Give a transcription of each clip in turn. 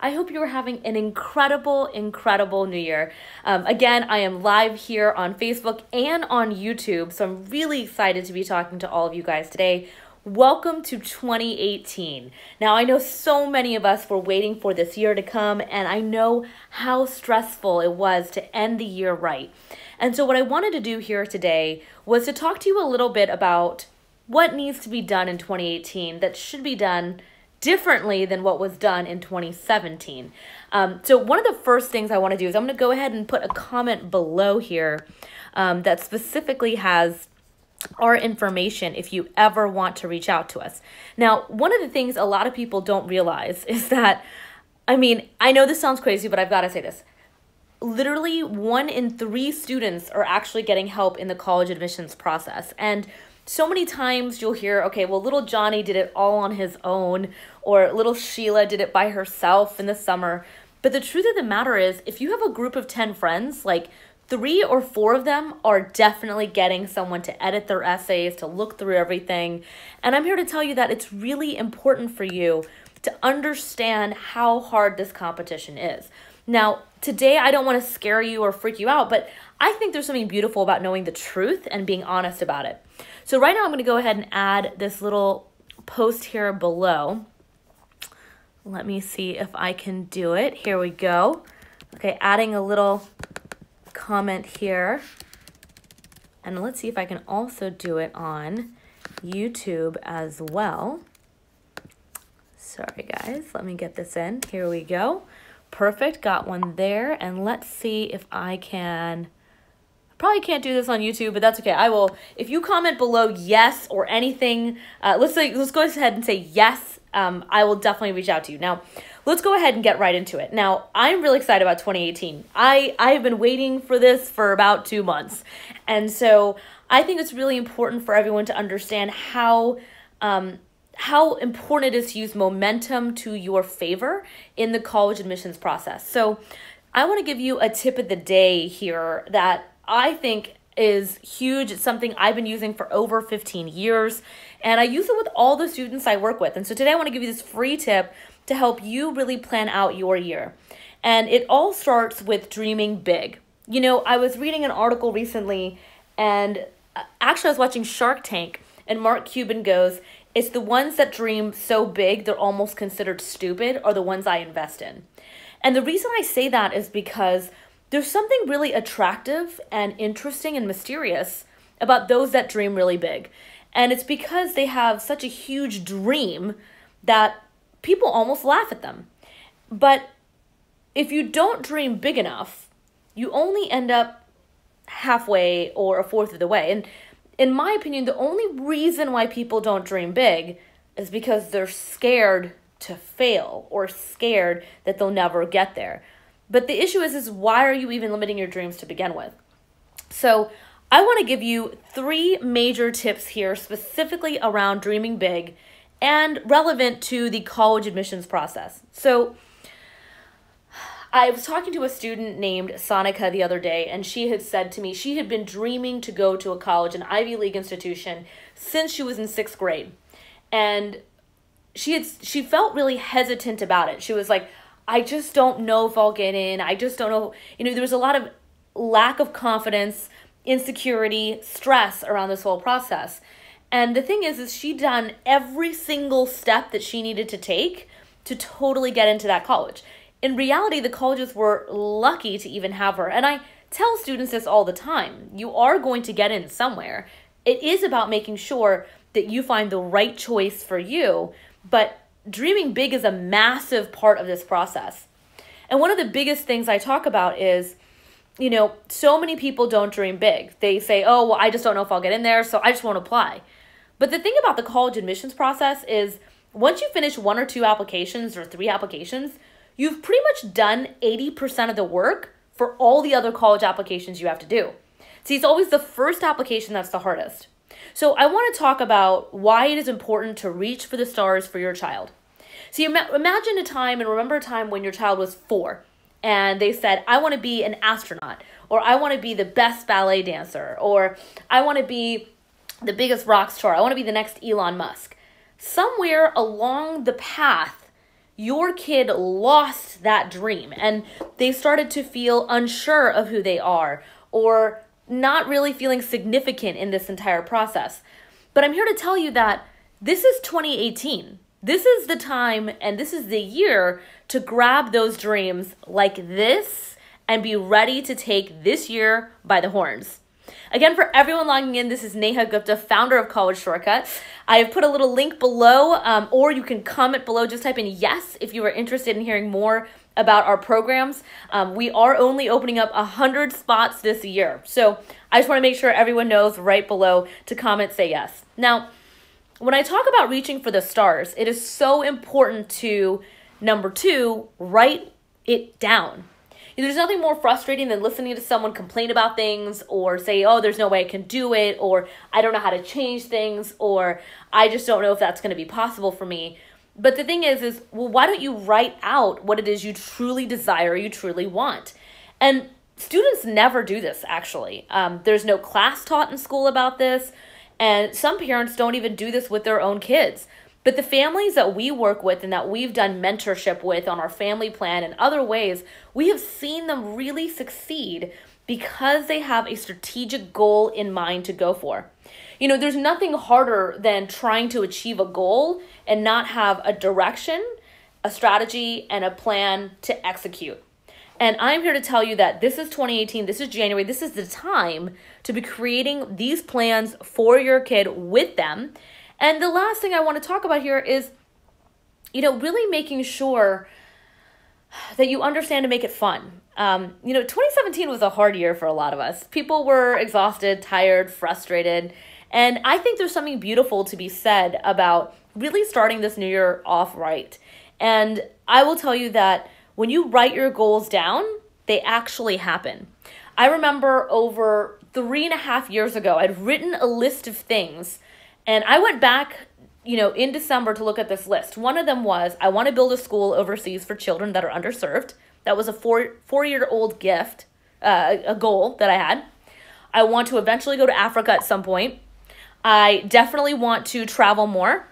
I hope you are having an incredible, incredible new year. Again, I am live here on Facebook and on YouTube, so I'm really excited to be talking to all of you guys today. Welcome to 2018. Now, I know so many of us were waiting for this year to come, and I know how stressful it was to end the year right. And so what I wanted to do here today was to talk to you a little bit about what needs to be done in 2018 that should be done differently than what was done in 2017. So one of the first things I want to do is I'm going to go ahead and put a comment below here that specifically has our information if you ever want to reach out to us. Now, one of the things a lot of people don't realize is that, I know this sounds crazy, but I've got to say this. Literally 1 in 3 students are actually getting help in the college admissions process. And so many times you'll hear, okay, well, little Johnny did it all on his own, or little Sheila did it by herself in the summer. But the truth of the matter is, if you have a group of 10 friends, like 3 or 4 of them are definitely getting someone to edit their essays, to look through everything. And I'm here to tell you that it's really important for you to understand how hard this competition is. Now, today I don't want to scare you or freak you out, but I think there's something beautiful about knowing the truth and being honest about it. So right now I'm going to go ahead and add this little post here below. Let me see if I can do it. Here we go. Okay, adding a little comment here, and let's see if I can also do it on YouTube as well. Sorry guys, let me get this in. Here we go. Perfect, got one there, and let's see if I can. I probably can't do this on YouTube, but that's okay. I will. If you comment below yes or anything, let's go ahead and say yes. I will definitely reach out to you. Now, let's go ahead and get right into it. Now, I'm really excited about 2018. I have been waiting for this for about 2 months. And so I think it's really important for everyone to understand how important it is to use momentum to your favor in the college admissions process. So I want to give you a tip of the day here that I think is huge. It's something I've been using for over 15 years, and I use it with all the students I work with. And so today I want to give you this free tip to help you really plan out your year. And it all starts with dreaming big. You know, I was reading an article recently, and actually I was watching Shark Tank, and Mark Cuban goes, "It's the ones that dream so big they're almost considered stupid are the ones I invest in." And the reason I say that is because there's something really attractive and interesting and mysterious about those that dream really big. And it's because they have such a huge dream that people almost laugh at them. But if you don't dream big enough, you only end up halfway or a fourth of the way. And in my opinion, the only reason why people don't dream big is because they're scared to fail or scared that they'll never get there. But the issue is why are you even limiting your dreams to begin with? So I want to give you 3 major tips here specifically around dreaming big and relevant to the college admissions process. So I was talking to a student named Sonica the other day, and she had said to me she had been dreaming to go to a college, an Ivy League institution, since she was in 6th grade. And she felt really hesitant about it. She was like, I just don't know if I'll get in. I just don't know. You know, there was a lot of lack of confidence, insecurity, stress around this whole process. And the thing is she'd done every single step that she needed to take to totally get into that college. In reality, the colleges were lucky to even have her. And I tell students this all the time. You are going to get in somewhere. It is about making sure that you find the right choice for you, but dreaming big is a massive part of this process. And one of the biggest things I talk about is, you know, so many people don't dream big. They say, oh, well, I just don't know if I'll get in there, so I just won't apply. But the thing about the college admissions process is once you finish 1 or 2 applications or 3 applications, you've pretty much done 80% of the work for all the other college applications you have to do. See, it's always the first application that's the hardest. So I want to talk about why it is important to reach for the stars for your child. So imagine a time and remember a time when your child was 4 and they said, I want to be an astronaut, or I want to be the best ballet dancer, or I want to be the biggest rock star. I want to be the next Elon Musk. Somewhere along the path, your kid lost that dream and they started to feel unsure of who they are or not really feeling significant in this entire process. But I'm here to tell you that this is 2018. This is the time and this is the year to grab those dreams like this and be ready to take this year by the horns. Again, for everyone logging in, this is Neha Gupta, founder of College Shortcut. I have put a little link below, or you can comment below. Just type in yes if you are interested in hearing more about our programs. We are only opening up 100 spots this year. So I just want to make sure everyone knows right below to comment, say yes. Now, when I talk about reaching for the stars, it is so important to, number two, write it down. There's nothing more frustrating than listening to someone complain about things or say, oh, there's no way I can do it, or I don't know how to change things, or I just don't know if that's going to be possible for me. But the thing is, well, why don't you write out what it is you truly desire, you truly want? And students never do this, actually. There's no class taught in school about this, and some parents don't even do this with their own kids. But the families that we work with and that we've done mentorship with on our family plan and other ways, we have seen them really succeed because they have a strategic goal in mind to go for. You know, there's nothing harder than trying to achieve a goal and not have a direction, a strategy, and a plan to execute. And I'm here to tell you that this is 2018, this is January, this is the time to be creating these plans for your kid with them. And the last thing I want to talk about here is, really making sure that you understand to make it fun. 2017 was a hard year for a lot of us. People were exhausted, tired, frustrated. And I think there's something beautiful to be said about really starting this new year off right. And I will tell you that when you write your goals down, they actually happen. I remember over 3.5 years ago, I'd written a list of things. And I went back, in December to look at this list. One of them was, I want to build a school overseas for children that are underserved. That was a four-year-old gift, a goal that I had. I want to eventually go to Africa at some point. I definitely want to travel more.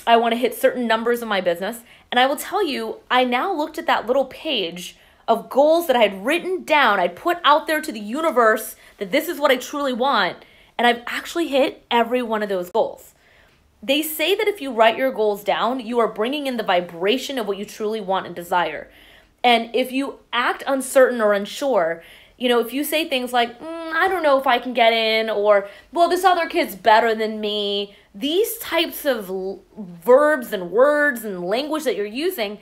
I want to hit certain numbers in my business. And I will tell you, I now looked at that little page of goals that I had written down. I'd put out there to the universe that this is what I truly want. And I've actually hit every one of those goals. They say that if you write your goals down, you are bringing in the vibration of what you truly want and desire. And if you act uncertain or unsure, if you say things like, I don't know if I can get in, or, well, this other kid's better than me, these types of verbs and words and language that you're using,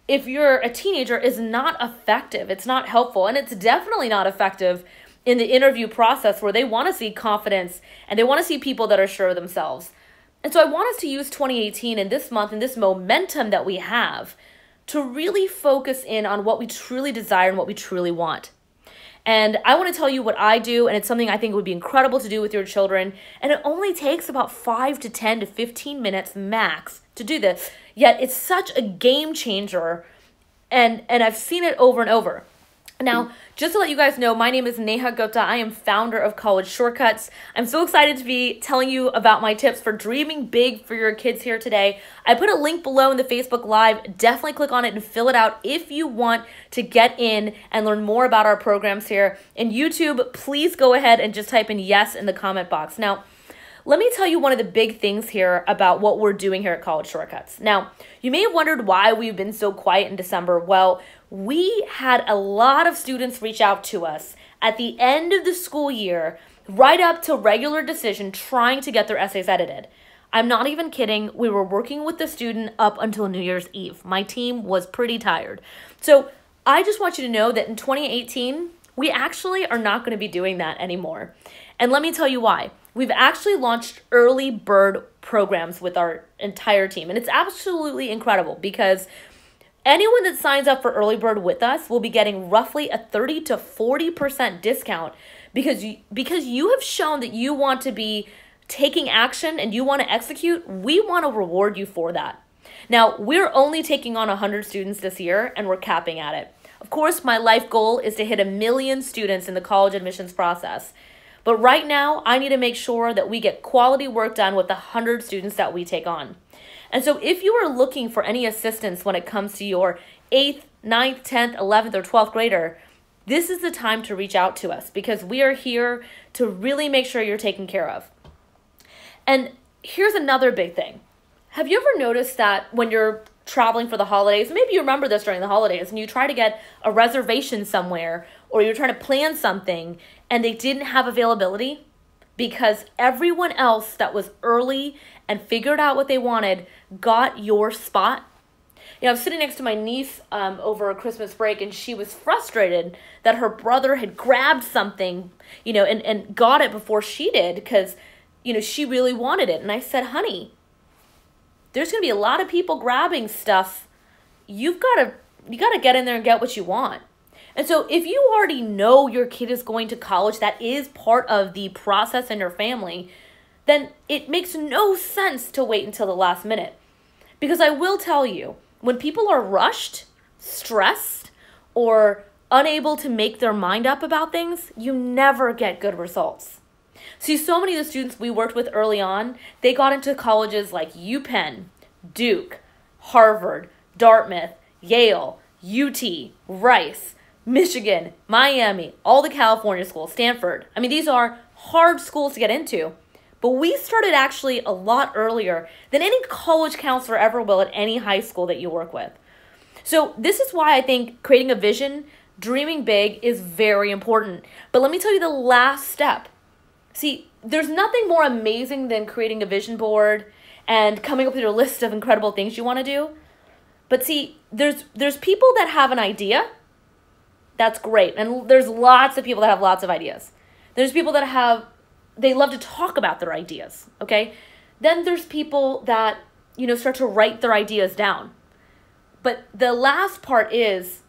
if you're a teenager, is not effective. It's not helpful. And it's definitely not effective in the interview process where they want to see confidence and they want to see people that are sure of themselves. And so I want us to use 2018 and this month and this momentum that we have to really focus in on what we truly desire and what we truly want. And I want to tell you what I do, and it's something I think would be incredible to do with your children. And it only takes about 5 to 10 to 15 minutes max to do this. Yet it's such a game changer, and I've seen it over and over. Now, just to let you guys know, my name is Neha Gupta. I am founder of College Shortcuts. I'm so excited to be telling you about my tips for dreaming big for your kids here today. I put a link below in the Facebook Live. Definitely click on it and fill it out if you want to get in and learn more about our programs here. In YouTube, please go ahead and just type in yes in the comment box. Now, let me tell you one of the big things here about what we're doing here at College Shortcuts. Now, you may have wondered why we've been so quiet in December. Well, we had a lot of students reach out to us at the end of the school year, right up to regular decision, trying to get their essays edited. I'm not even kidding. We were working with the student up until New Year's Eve. My team was pretty tired. So I just want you to know that in 2018, we actually are not going to be doing that anymore. And let me tell you why. We've actually launched early bird programs with our entire team. And it's absolutely incredible because anyone that signs up for early bird with us will be getting roughly a 30 to 40% discount because you have shown that you want to be taking action and you want to execute. We want to reward you for that. Now, we're only taking on 100 students this year and we're capping at it. Of course, my life goal is to hit 1 million students in the college admissions process. But right now, I need to make sure that we get quality work done with the 100 students that we take on. And so if you are looking for any assistance when it comes to your 8th, 9th, 10th, 11th, or 12th grader, this is the time to reach out to us because we are here to really make sure you're taken care of. And here's another big thing. Have you ever noticed that when you're traveling for the holidays, maybe you remember this during the holidays, and you try to get a reservation somewhere or you're trying to plan something and they didn't have availability because everyone else that was early and figured out what they wanted got your spot? I was sitting next to my niece over a Christmas break, and she was frustrated that her brother had grabbed something, and got it before she did because, she really wanted it. And I said, honey, there's going to be a lot of people grabbing stuff. You got to get in there and get what you want. And so if you already know your kid is going to college, that is part of the process in your family, then it makes no sense to wait until the last minute. Because I will tell you, when people are rushed, stressed, or unable to make their mind up about things, you never get good results. See, so many of the students we worked with early on, they got into colleges like UPenn, Duke, Harvard, Dartmouth, Yale, UT, Rice, Michigan, Miami, all the California schools, Stanford. I mean, these are hard schools to get into. But we started actually a lot earlier than any college counselor ever will at any high school that you work with. So this is why I think creating a vision, dreaming big is very important. But let me tell you the last step. See, there's nothing more amazing than creating a vision board and coming up with your list of incredible things you want to do. But see, there's people that have an idea. That's great. And there's lots of people that have lots of ideas. There's people that they love to talk about their ideas, okay? Then there's people that, start to write their ideas down. But the last part is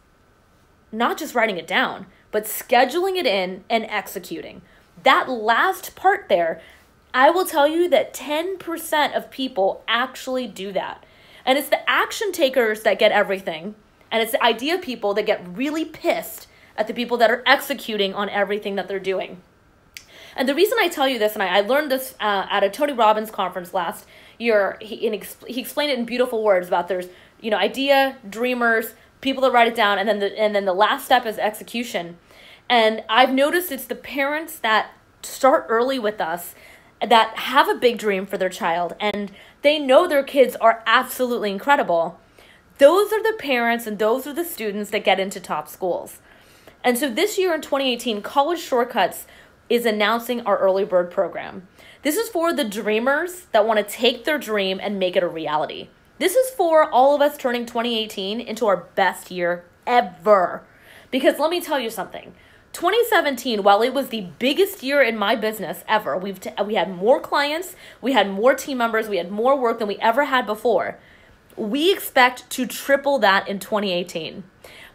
not just writing it down, but scheduling it in and executing. That last part there, I will tell you that 10% of people actually do that. And it's the action takers that get everything. And it's the idea people that get really pissed at the people that are executing on everything that they're doing. And the reason I tell you this, and I learned this at a Tony Robbins conference last year, he explained it in beautiful words about there's, idea, dreamers, people that write it down, and then the last step is execution. And I've noticed it's the parents that start early with us that have a big dream for their child, and they know their kids are absolutely incredible. Those are the parents and those are the students that get into top schools. And so this year in 2018, College Shortcuts is announcing our Early Bird program. This is for the dreamers that want to take their dream and make it a reality. This is for all of us turning 2018 into our best year ever. Because let me tell you something. 2017, while it was the biggest year in my business ever, we had more clients, we had more team members, we had more work than we ever had before. We expect to triple that in 2018.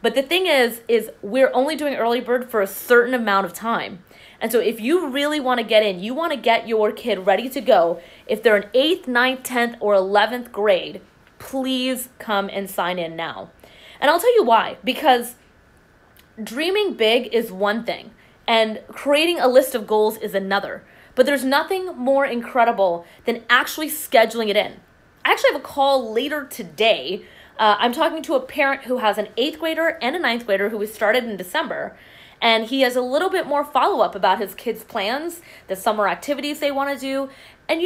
But the thing is we're only doing Early Bird for a certain amount of time. And so if you really want to get in, you want to get your kid ready to go, if they're in 8th, 9th, 10th, or 11th grade, please come and sign in now. And I'll tell you why. Because dreaming big is one thing, and creating a list of goals is another. But there's nothing more incredible than actually scheduling it in. I actually have a call later today. I'm talking to a parent who has an 8th grader and a 9th grader who was started in December. And he has a little bit more follow-up about his kids' plans, the summer activities they want to do. And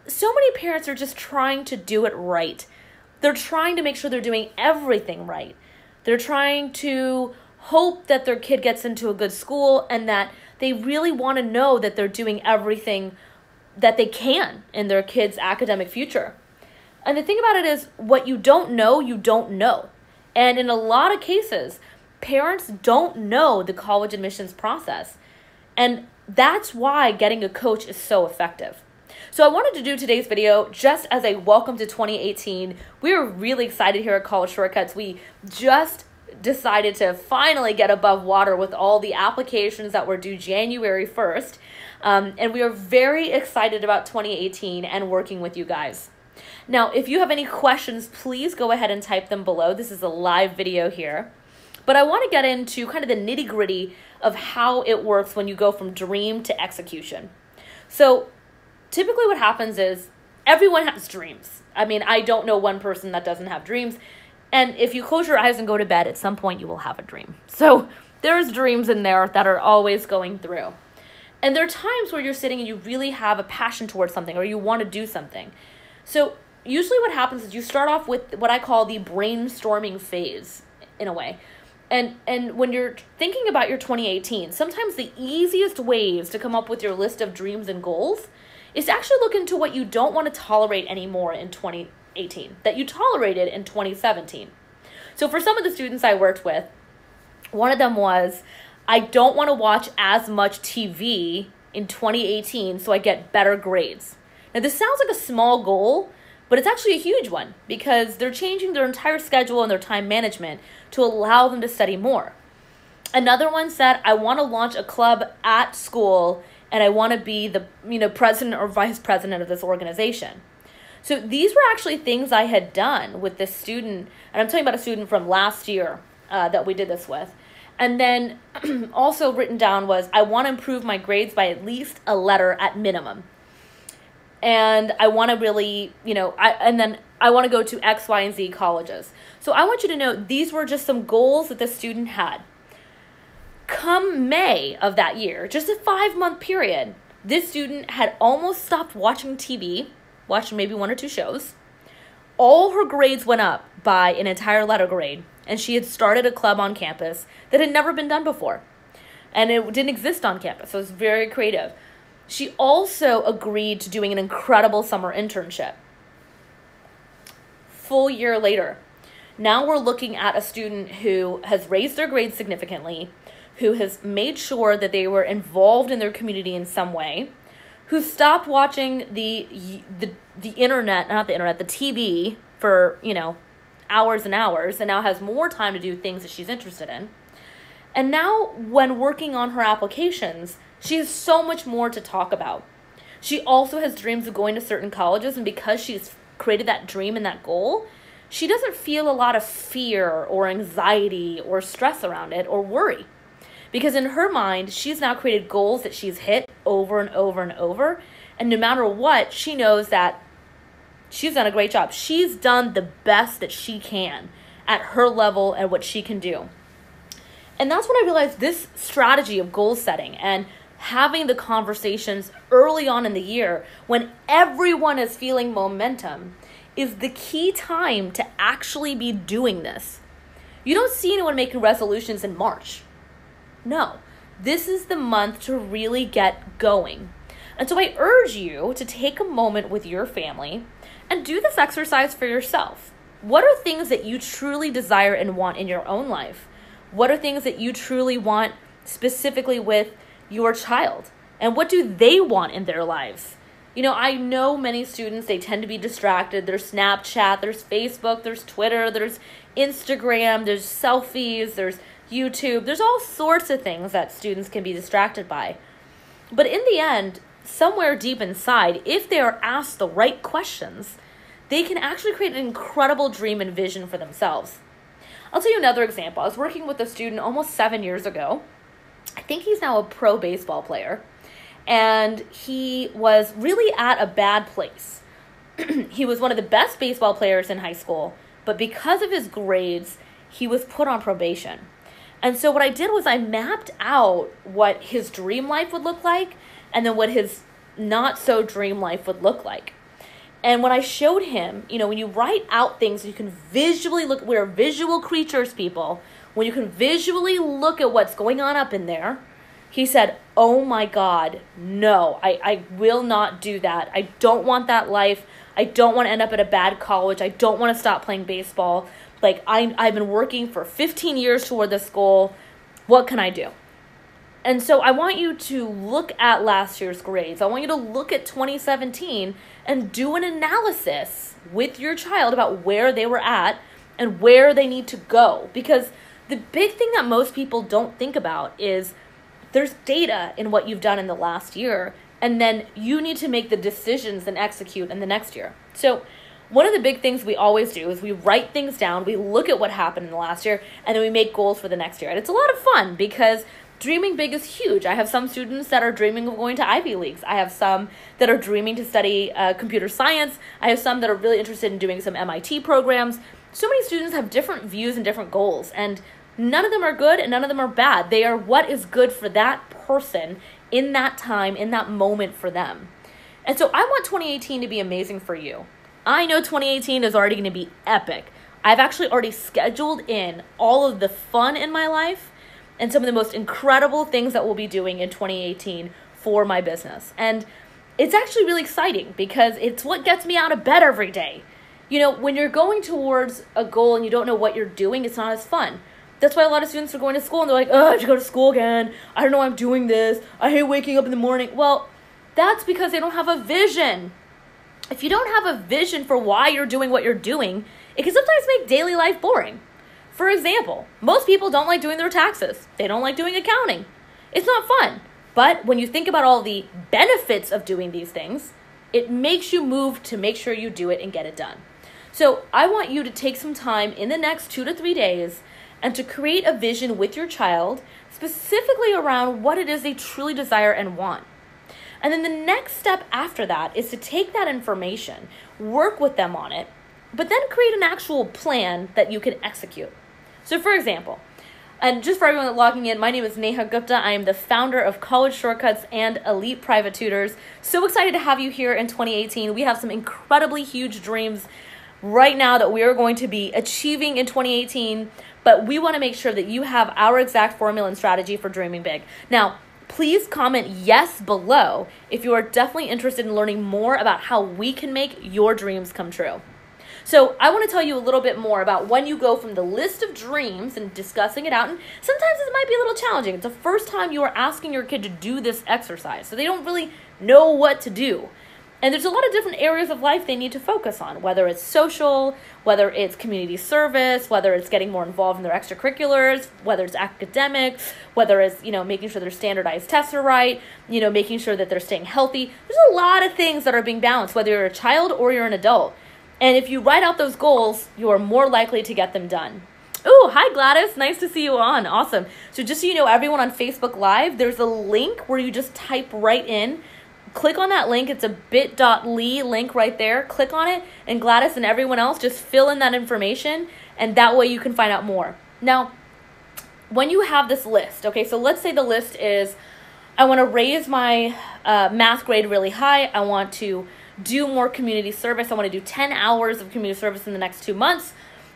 so many parents are just trying to do it right. They're trying to make sure they're doing everything right. They're trying to hope that their kid gets into a good school and that they really want to know that they're doing everything that they can in their kid's academic future. And the thing about it is, what you don't know, you don't know. And in a lot of cases, parents don't know the college admissions process. And that's why getting a coach is so effective. So I wanted to do today's video just as a welcome to 2018. We're really excited here at College Shortcuts. We just decided to finally get above water with all the applications that were due January 1st. And we are very excited about 2018 and working with you guys. Now, if you have any questions, please go ahead and type them below. This is a live video here. But I want to get into kind of the nitty-gritty of how it works when you go from dream to execution. So typically what happens is everyone has dreams. I mean, I don't know one person that doesn't have dreams. And if you close your eyes and go to bed, at some point you will have a dream. So there's dreams in there that are always going through. And there are times where you're sitting and you really have a passion towards something or you want to do something. So usually what happens is you start off with what I call the brainstorming phase, in a way. And when you're thinking about your 2018, sometimes the easiest ways to come up with your list of dreams and goals is to actually look into what you don't want to tolerate anymore in 2018, that you tolerated in 2017. So for some of the students I worked with, one of them was, I don't want to watch as much TV in 2018 so I get better grades. Now this sounds like a small goal, but it's actually a huge one because they're changing their entire schedule and their time management to allow them to study more. Another one said, I want to launch a club at school and I want to be the president or vice president of this organization. So these were actually things I had done with this student, and I'm talking about a student from last year that we did this with. And then also written down was, I want to improve my grades by at least a letter at minimum. And I want to really, I want to go to X, Y, and Z colleges. So I want you to know these were just some goals that the student had. Come May of that year, just a 5-month period, this student had almost stopped watching TV, watched maybe 1 or 2 shows. All her grades went up by an entire letter grade, and she had started a club on campus that had never been done before. And it didn't exist on campus, so it was very creative. She also agreed to doing an incredible summer internship. Full year later, now we're looking at a student who has raised their grades significantly, who has made sure that they were involved in their community in some way, who stopped watching the TV for, hours and hours, and now has more time to do things that she's interested in. And now when working on her applications, she has so much more to talk about. She also has dreams of going to certain colleges, and because she's created that dream and that goal, she doesn't feel a lot of fear or anxiety or stress around it or worry. Because in her mind, she's now created goals that she's hit over and over and over. And no matter what, she knows that she's done a great job. She's done the best that she can at her level and what she can do. And that's when I realized this strategy of goal setting and having the conversations early on in the year when everyone is feeling momentum is the key time to actually be doing this. You don't see anyone making resolutions in March. No, this is the month to really get going. And so I urge you to take a moment with your family and do this exercise for yourself. What are things that you truly desire and want in your own life? What are things that you truly want specifically with your child? And what do they want in their lives? I know many students, they tend to be distracted. There's Snapchat, there's Facebook, there's Twitter, there's Instagram, there's selfies, there's YouTube. There's all sorts of things that students can be distracted by. But in the end, somewhere deep inside, if they are asked the right questions, they can actually create an incredible dream and vision for themselves. I'll tell you another example. I was working with a student almost 7 years ago. I think he's now a pro baseball player. And he was really at a bad place. He was one of the best baseball players in high school, but because of his grades, he was put on probation. And so what I did was I mapped out what his dream life would look like and then what his not so dream life would look like. And when I showed him, when you write out things, you can visually look, we're visual creatures, people. When you can visually look at what's going on up in there, he said, oh my God, no, I will not do that. I don't want that life. I don't want to end up at a bad college. I don't want to stop playing baseball. I've been working for 15 years toward this goal. What can I do? And so I want you to look at last year's grades. I want you to look at 2017 and do an analysis with your child about where they were at and where they need to go. Because the big thing that most people don't think about is there's data in what you've done in the last year, and then you need to make the decisions and execute in the next year. So one of the big things we always do is we write things down, we look at what happened in the last year, and then we make goals for the next year. And it's a lot of fun because dreaming big is huge. I have some students that are dreaming of going to Ivy Leagues. I have some that are dreaming to study computer science. I have some that are really interested in doing some MIT programs. So many students have different views and different goals, and none of them are good and none of them are bad. They are what is good for that person in that time, in that moment for them. And so I want 2018 to be amazing for you. I know 2018 is already going to be epic. I've actually already scheduled in all of the fun in my life and some of the most incredible things that we'll be doing in 2018 for my business. And it's actually really exciting because it's what gets me out of bed every day. You know, when you're going towards a goal and you don't know what you're doing, it's not as fun. That's why a lot of students are going to school and they're like, oh, I have to go to school again. I don't know why I'm doing this. I hate waking up in the morning. Well, that's because they don't have a vision. If you don't have a vision for why you're doing what you're doing, it can sometimes make daily life boring. For example, most people don't like doing their taxes. They don't like doing accounting. It's not fun. But when you think about all the benefits of doing these things, it makes you move to make sure you do it and get it done. So I want you to take some time in the next 2 to 3 days and to create a vision with your child, specifically around what it is they truly desire and want. And then the next step after that is to take that information, work with them on it, but then create an actual plan that you can execute. So for example, and just for everyone logging in, my name is Neha Gupta. I am the founder of College Shortcuts and Elite Private Tutors. So excited to have you here in 2018. We have some incredibly huge dreams right now that we are going to be achieving in 2018, but we want to make sure that you have our exact formula and strategy for dreaming big. Now, please comment yes below if you are definitely interested in learning more about how we can make your dreams come true. So I want to tell you a little bit more about when you go from the list of dreams and discussing it out, and sometimes it might be a little challenging. It's the first time you are asking your kid to do this exercise, so they don't really know what to do. And there's a lot of different areas of life they need to focus on, whether it's social, whether it's community service, whether it's getting more involved in their extracurriculars, whether it's academic, whether it's, making sure their standardized tests are right, making sure that they're staying healthy. There's a lot of things that are being balanced, whether you're a child or you're an adult. And if you write out those goals, you are more likely to get them done. Oh, hi Gladys. Nice to see you on. Awesome. So just so you know, everyone on Facebook Live, there's a link where you just type right in. Click on that link. It's a bit.ly link right there. Click on it, and Gladys and everyone else just fill in that information, and that way you can find out more. Now, when you have this list, okay, so let's say the list is, I want to raise my math grade really high. I want to do more community service. I want to do 10 hours of community service in the next 2 months.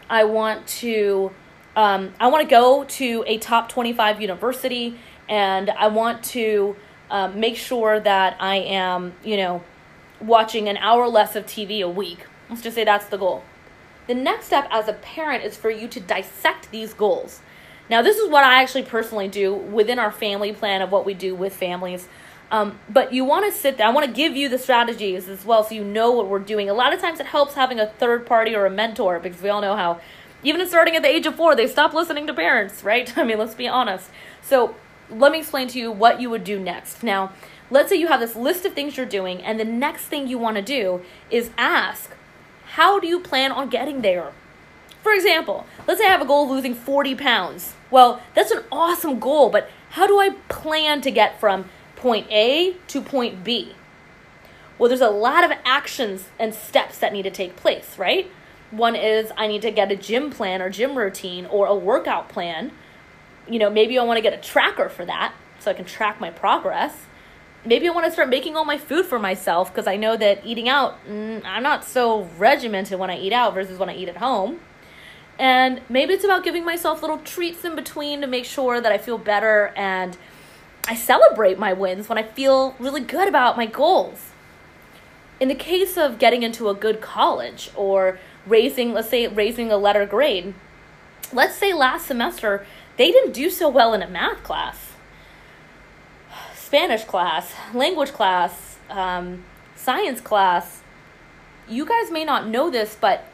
I want to go to a top 25 university, and I want to make sure that I am, watching an hour less of TV a week. Let's just say that's the goal. The next step as a parent is for you to dissect these goals. Now, this is what I actually personally do within our family plan of what we do with families. But you want to sit there. I want to give you the strategies as well so you know what we're doing. A lot of times it helps having a third party or a mentor, because we all know how, even starting at the age of 4, they stop listening to parents, right? I mean, let's be honest. So let me explain to you what you would do next. Now, let's say you have this list of things you're doing, and the next thing you want to do is ask, how do you plan on getting there? For example, let's say I have a goal of losing 40 pounds. Well, that's an awesome goal, but how do I plan to get from point A to point B? Well, there's a lot of actions and steps that need to take place, right? One is I need to get a gym plan or gym routine or a workout plan. Maybe I want to get a tracker for that so I can track my progress. Maybe I want to start making all my food for myself because I know that eating out, I'm not so regimented when I eat out versus when I eat at home. And maybe it's about giving myself little treats in between to make sure that I feel better and I celebrate my wins when I feel really good about my goals. In the case of getting into a good college or raising a letter grade, let's say last semester they didn't do so well in a math class, Spanish class, language class, science class. You guys may not know this, but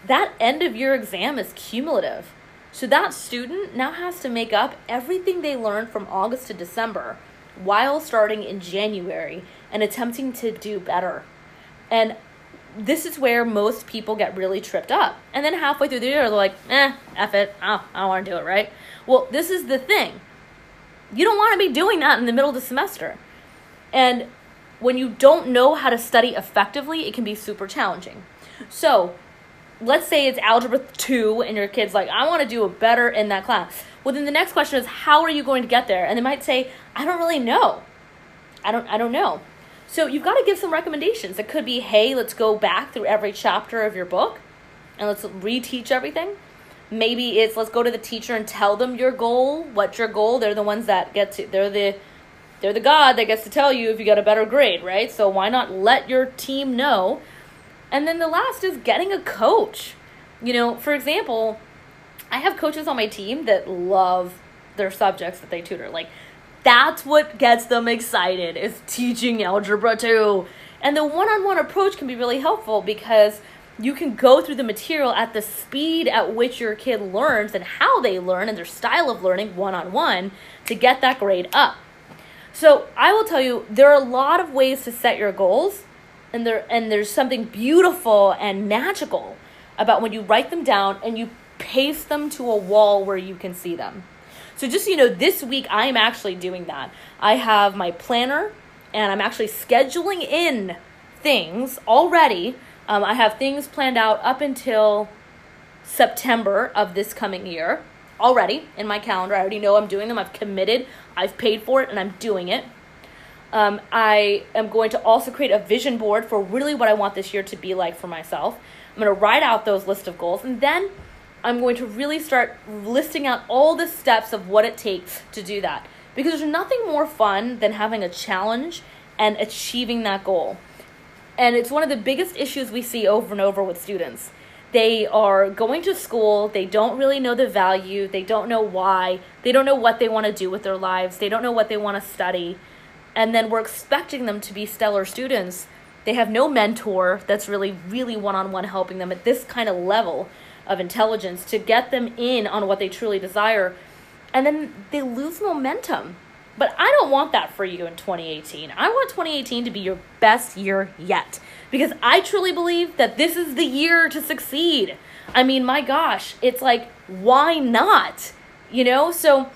that end of year exam is cumulative. So that student now has to make up everything they learned from August to December while starting in January and attempting to do better. And this is where most people get really tripped up. And then halfway through the year, they're like, F it, I don't want to do it, right? Well, this is the thing. You don't want to be doing that in the middle of the semester. And when you don't know how to study effectively, it can be super challenging. So let's say it's Algebra 2 and your kid's like, I want to do better in that class. Well, then the next question is, how are you going to get there? And they might say, I don't really know. I don't know. So you've got to give some recommendations. It could be, hey, let's go back through every chapter of your book and let's reteach everything. Maybe it's let's go to the teacher and tell them your goal. What's your goal? They're the ones that get to, they're the God that gets to tell you if you get a better grade, right? So why not let your team know? And then the last is getting a coach. For example, I have coaches on my team that love their subjects that they tutor. Like, that's what gets them excited, is teaching Algebra 2. And the one-on-one approach can be really helpful because you can go through the material at the speed at which your kid learns and how they learn and their style of learning one-on-one to get that grade up. So I will tell you, there are a lot of ways to set your goals, and there's something beautiful and magical about when you write them down and you paste them to a wall where you can see them. So just so you know, this week I am actually doing that. I have my planner and I'm actually scheduling in things already. I have things planned out up until September of this coming year already in my calendar. I already know I'm doing them. I've committed. I've paid for it and I'm doing it. I am going to also create a vision board for really what I want this year to be like for myself. I'm going to write out those list of goals, and then I'm going to really start listing out all the steps of what it takes to do that. Because there's nothing more fun than having a challenge and achieving that goal. And it's one of the biggest issues we see over and over with students. They are going to school, they don't really know the value, they don't know why, they don't know what they want to do with their lives, they don't know what they want to study. And then we're expecting them to be stellar students. They have no mentor that's really, really one-on-one helping them at this kind of level of intelligence to get them in on what they truly desire. And then they lose momentum. But I don't want that for you in 2018. I want 2018 to be your best year yet, because I truly believe that this is the year to succeed. I mean, my gosh, it's like, why not? So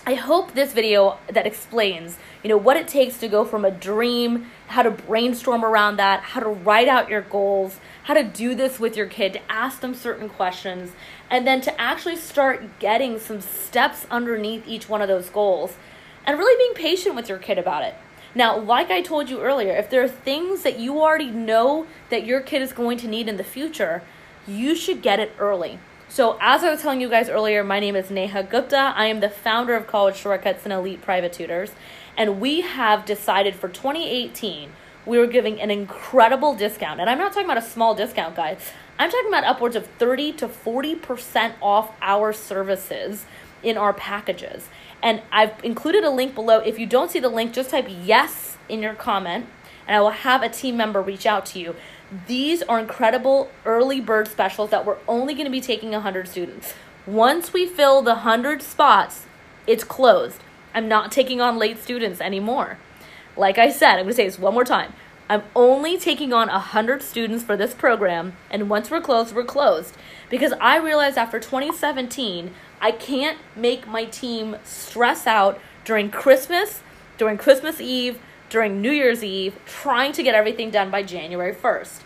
I hope this video that explains, what it takes to go from a dream, how to brainstorm around that, how to write out your goals, how to do this with your kid, to ask them certain questions, and then to actually start getting some steps underneath each one of those goals. And really being patient with your kid about it. Now, like I told you earlier, if there are things that you already know that your kid is going to need in the future, you should get it early. So as I was telling you guys earlier, my name is Neha Gupta. I am the founder of College Shortcuts and Elite Private Tutors. And we have decided for 2018, we were giving an incredible discount. And I'm not talking about a small discount, guys. I'm talking about upwards of 30 to 40% off our services in our packages. And I've included a link below. If you don't see the link, just type yes in your comment, and I will have a team member reach out to you. These are incredible early bird specials that we're only going to be taking 100 students. Once we fill the 100 spots, it's closed. I'm not taking on late students anymore. Like I said, I'm going to say this one more time. I'm only taking on 100 students for this program, and once we're closed, we're closed. Because I realized after 2017, I can't make my team stress out during Christmas Eve, during New Year's Eve, trying to get everything done by January 1st.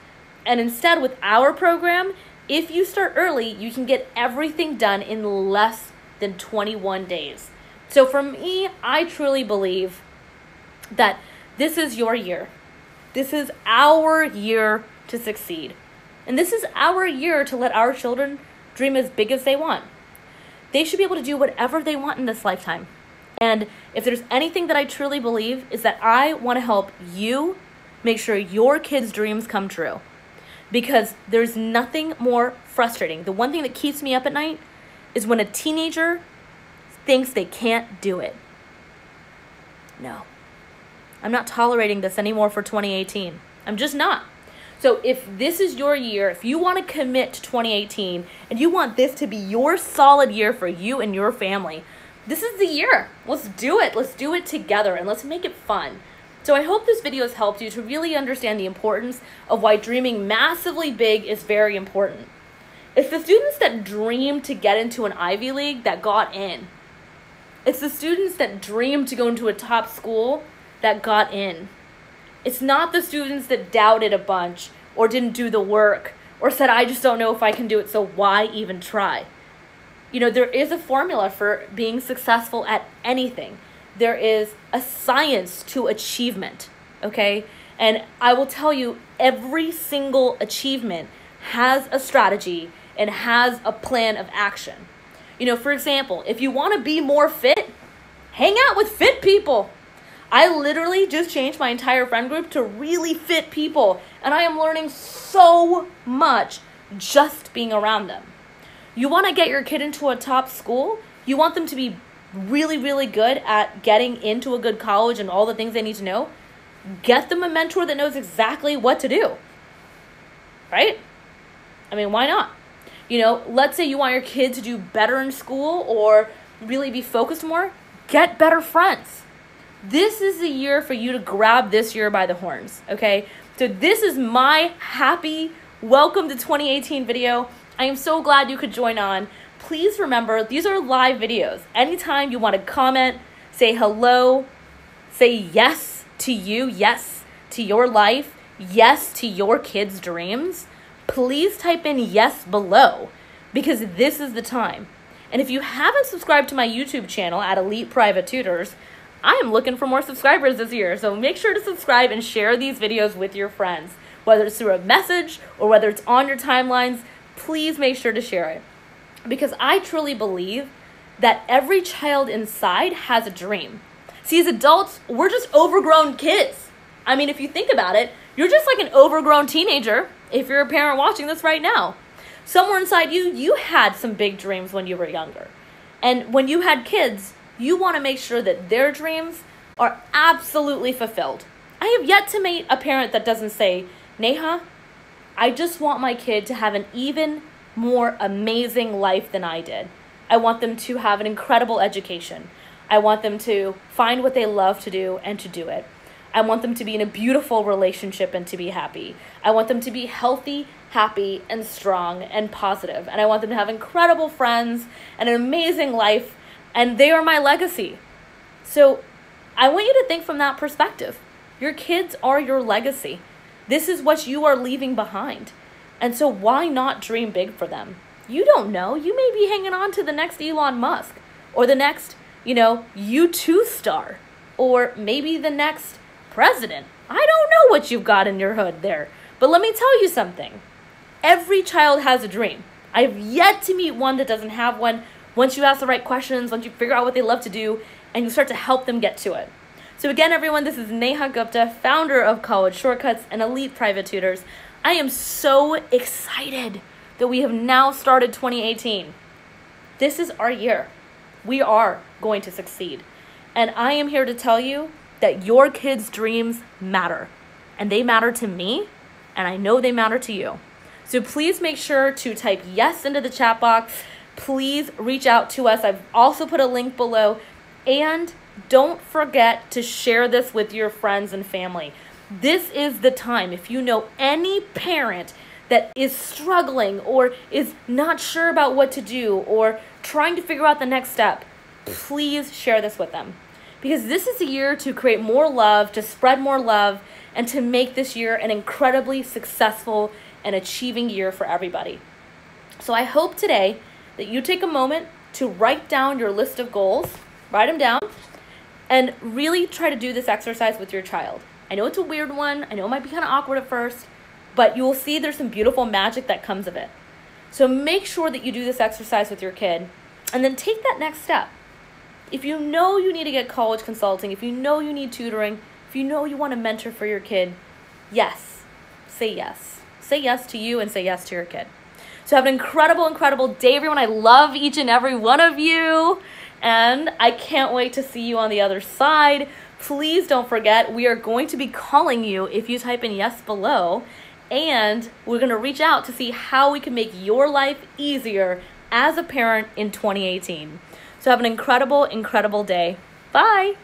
And instead, with our program, if you start early, you can get everything done in less than 21 days. So for me, I truly believe that this is your year. This is our year to succeed. And this is our year to let our children dream as big as they want. They should be able to do whatever they want in this lifetime. And if there's anything that I truly believe is that I want to help you make sure your kids' dreams come true. Because there's nothing more frustrating. The one thing that keeps me up at night is when a teenager thinks they can't do it. No. I'm not tolerating this anymore for 2018. I'm just not. So if this is your year, if you want to commit to 2018 and you want this to be your solid year for you and your family, this is the year. Let's do it. Let's do it together and let's make it fun. So I hope this video has helped you to really understand the importance of why dreaming massively big is very important. It's the students that dream to get into an Ivy League that got in. It's the students that dream to go into a top school that got in. It's not the students that doubted a bunch or didn't do the work or said, I just don't know if I can do it, so why even try? You know, there is a formula for being successful at anything. There is a science to achievement, okay? And I will tell you, every single achievement has a strategy and has a plan of action. You know, for example, if you want to be more fit, hang out with fit people. I literally just changed my entire friend group to really fit people, and I am learning so much just being around them. You want to get your kid into a top school? You want them to be really, really good at getting into a good college and all the things they need to know? Get them a mentor that knows exactly what to do, right? I mean, why not? You know, let's say you want your kid to do better in school or really be focused more. Get better friends. This is the year for you to grab this year by the horns, okay? So this is my happy welcome to 2018 video. I am so glad you could join on. Please remember, these are live videos. Anytime you want to comment, say hello, say yes to you, yes to your life, yes to your kids' dreams, please type in yes below, because this is the time. And if you haven't subscribed to my YouTube channel at Elite Private Tutors, I am looking for more subscribers this year. So make sure to subscribe and share these videos with your friends, whether it's through a message or whether it's on your timelines. Please make sure to share it, because I truly believe that every child inside has a dream. See, as adults, we're just overgrown kids. I mean, if you think about it, you're just like an overgrown teenager if you're a parent watching this right now. Somewhere inside you, you had some big dreams when you were younger. And when you had kids, you want to make sure that their dreams are absolutely fulfilled. I have yet to meet a parent that doesn't say, Neha, I just want my kid to have an even more amazing life than I did. I want them to have an incredible education. I want them to find what they love to do and to do it. I want them to be in a beautiful relationship and to be happy. I want them to be healthy, happy, and strong and positive. And I want them to have incredible friends and an amazing life, and they are my legacy. So I want you to think from that perspective. Your kids are your legacy. This is what you are leaving behind. And so why not dream big for them? You don't know. You may be hanging on to the next Elon Musk or the next, U2 star, or maybe the next president. I don't know what you've got in your hood there. But let me tell you something. Every child has a dream. I have yet to meet one that doesn't have one. Once you ask the right questions, once you figure out what they love to do, and you start to help them get to it. So again, everyone, this is Neha Gupta, founder of College Shortcuts and Elite Private Tutors. I am so excited that we have now started 2018. This is our year. We are going to succeed. And I am here to tell you that your kids' dreams matter. And they matter to me, and I know they matter to you. So please make sure to type yes into the chat box. Please reach out to us. I've also put a link below. And don't forget to share this with your friends and family. This is the time. If you know any parent that is struggling or is not sure about what to do or trying to figure out the next step, please share this with them. Because this is a year to create more love, to spread more love, and to make this year an incredibly successful and achieving year for everybody. So I hope today that you take a moment to write down your list of goals, write them down, and really try to do this exercise with your child. I know it's a weird one. I know it might be kind of awkward at first, but you will see there's some beautiful magic that comes of it. So make sure that you do this exercise with your kid, and then take that next step. If you know you need to get college consulting, if you know you need tutoring, if you know you want a mentor for your kid, yes, say yes. Say yes to you and say yes to your kid. So have an incredible, incredible day, everyone. I love each and every one of you, and I can't wait to see you on the other side. Please don't forget, we are going to be calling you if you type in yes below, and we're going to reach out to see how we can make your life easier as a parent in 2018. So have an incredible, incredible day. Bye.